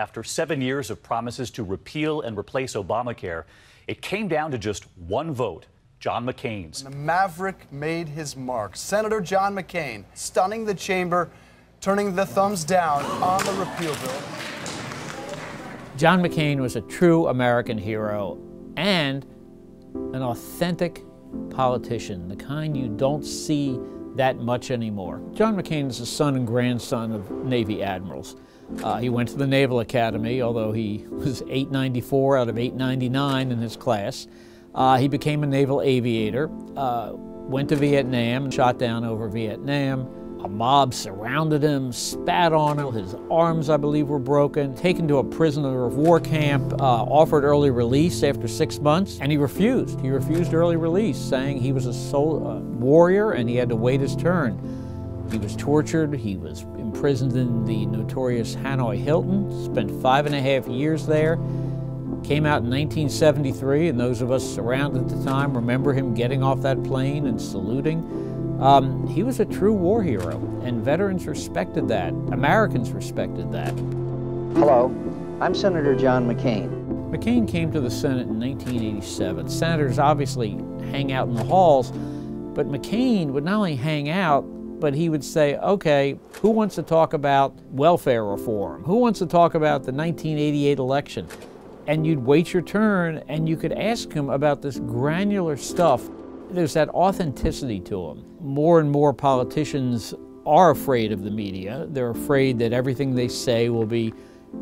After 7 years of promises to repeal and replace Obamacare, it came down to just one vote, John McCain's. The maverick made his mark. Senator John McCain stunning the chamber, turning the thumbs down on the repeal bill. John McCain was a true American hero and an authentic politician, the kind you don't see that much anymore. John McCain is the son and grandson of Navy admirals. He went to the Naval Academy, although he was 894 out of 899 in his class. He became a naval aviator, went to Vietnam, shot down over Vietnam. A mob surrounded him, spat on him. His arms, I believe, were broken. Taken to a prisoner of war camp, offered early release after 6 months, and he refused. He refused early release, saying he was a warrior and he had to wait his turn. He was tortured. He was imprisoned in the notorious Hanoi Hilton, spent 5.5 years there. Came out in 1973, and those of us around at the time remember him getting off that plane and saluting. He was a true war hero, and veterans respected that. Americans respected that. Hello, I'm Senator John McCain. McCain came to the Senate in 1987. Senators obviously hang out in the halls, but McCain would not only hang out, but he would say, okay, who wants to talk about welfare reform? Who wants to talk about the 1988 election? And you'd wait your turn, and you could ask him about this granular stuff. There's that authenticity to him. More and more politicians are afraid of the media. They're afraid that everything they say will be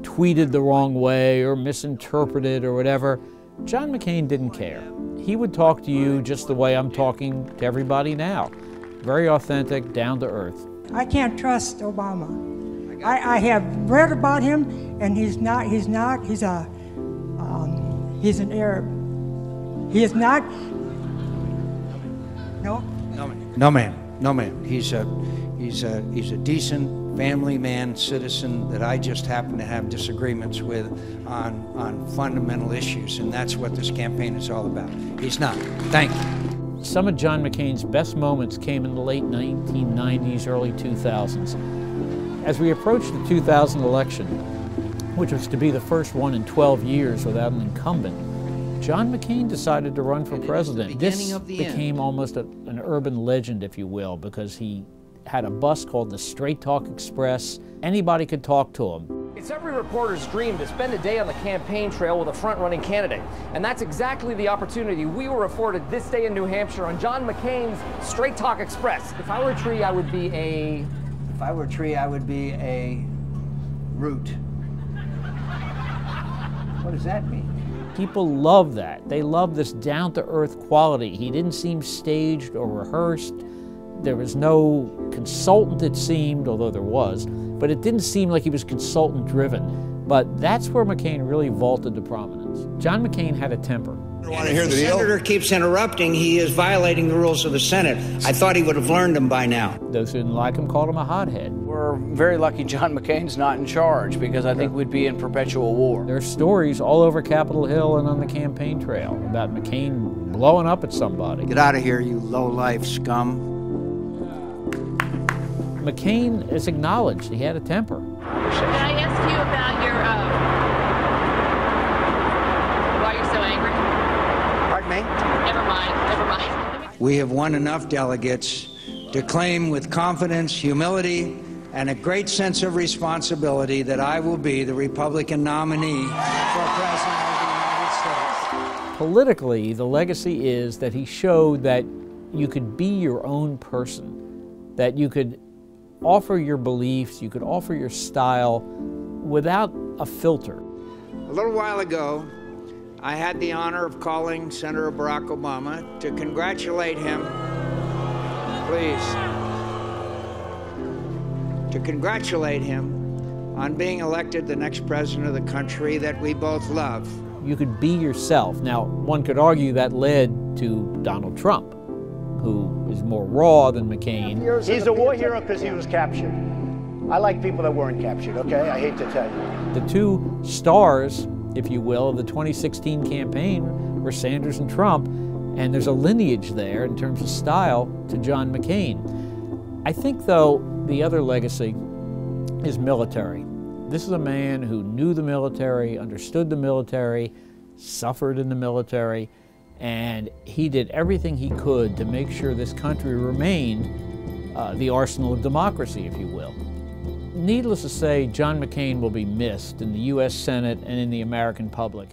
tweeted the wrong way or misinterpreted or whatever. John McCain didn't care. He would talk to you just the way I'm talking to everybody now. Very authentic, down to earth. I can't trust Obama. I have read about him, and he's an Arab. He is not. No? No, ma'am. He's a decent family man, citizen that I just happen to have disagreements with on fundamental issues, and that's what this campaign is all about. He's not. Thank you. Some of John McCain's best moments came in the late 1990s, early 2000s. As we approached the 2000 election, which was to be the first one in 12 years without an incumbent, John McCain decided to run for president. This became almost an urban legend, if you will, because he had a bus called the Straight Talk Express. Anybody could talk to him. It's every reporter's dream to spend a day on the campaign trail with a front-running candidate. And that's exactly the opportunity we were afforded this day in New Hampshire on John McCain's Straight Talk Express. If I were a tree, I would be a... If I were a tree, I would be a root. What does that mean? People love that. They love this down-to-earth quality. He didn't seem staged or rehearsed. There was no consultant, it seemed, although there was, but it didn't seem like he was consultant-driven. But that's where McCain really vaulted to prominence. John McCain had a temper. And if the senator keeps interrupting, he is violating the rules of the Senate. I thought he would have learned them by now. Those who didn't like him called him a hothead. We're very lucky John McCain's not in charge, because I think we'd be in perpetual war. There are stories all over Capitol Hill and on the campaign trail about McCain blowing up at somebody. Get out of here, you low-life scum. McCain is acknowledged he had a temper. Can I ask you about your, why you're so angry? Pardon me? Never mind. We have won enough delegates to claim with confidence, humility, and a great sense of responsibility that I will be the Republican nominee for President of the United States. Politically, the legacy is that he showed that you could be your own person, that you could offer your beliefs, you could offer your style without a filter. A little while ago, I had the honor of calling Senator Barack Obama to congratulate him, to congratulate him on being elected the next president of the country that we both love. You could be yourself. Now, one could argue that led to Donald Trump, who is more raw than McCain. He's a war hero because he was captured. I like people that weren't captured, okay? I hate to tell you. The two stars, if you will, of the 2016 campaign were Sanders and Trump, and there's a lineage there in terms of style to John McCain. I think, though, the other legacy is military. This is a man who knew the military, understood the military, suffered in the military, and he did everything he could to make sure this country remained the arsenal of democracy, if you will. Needless to say, John McCain will be missed in the U.S. Senate and in the American public.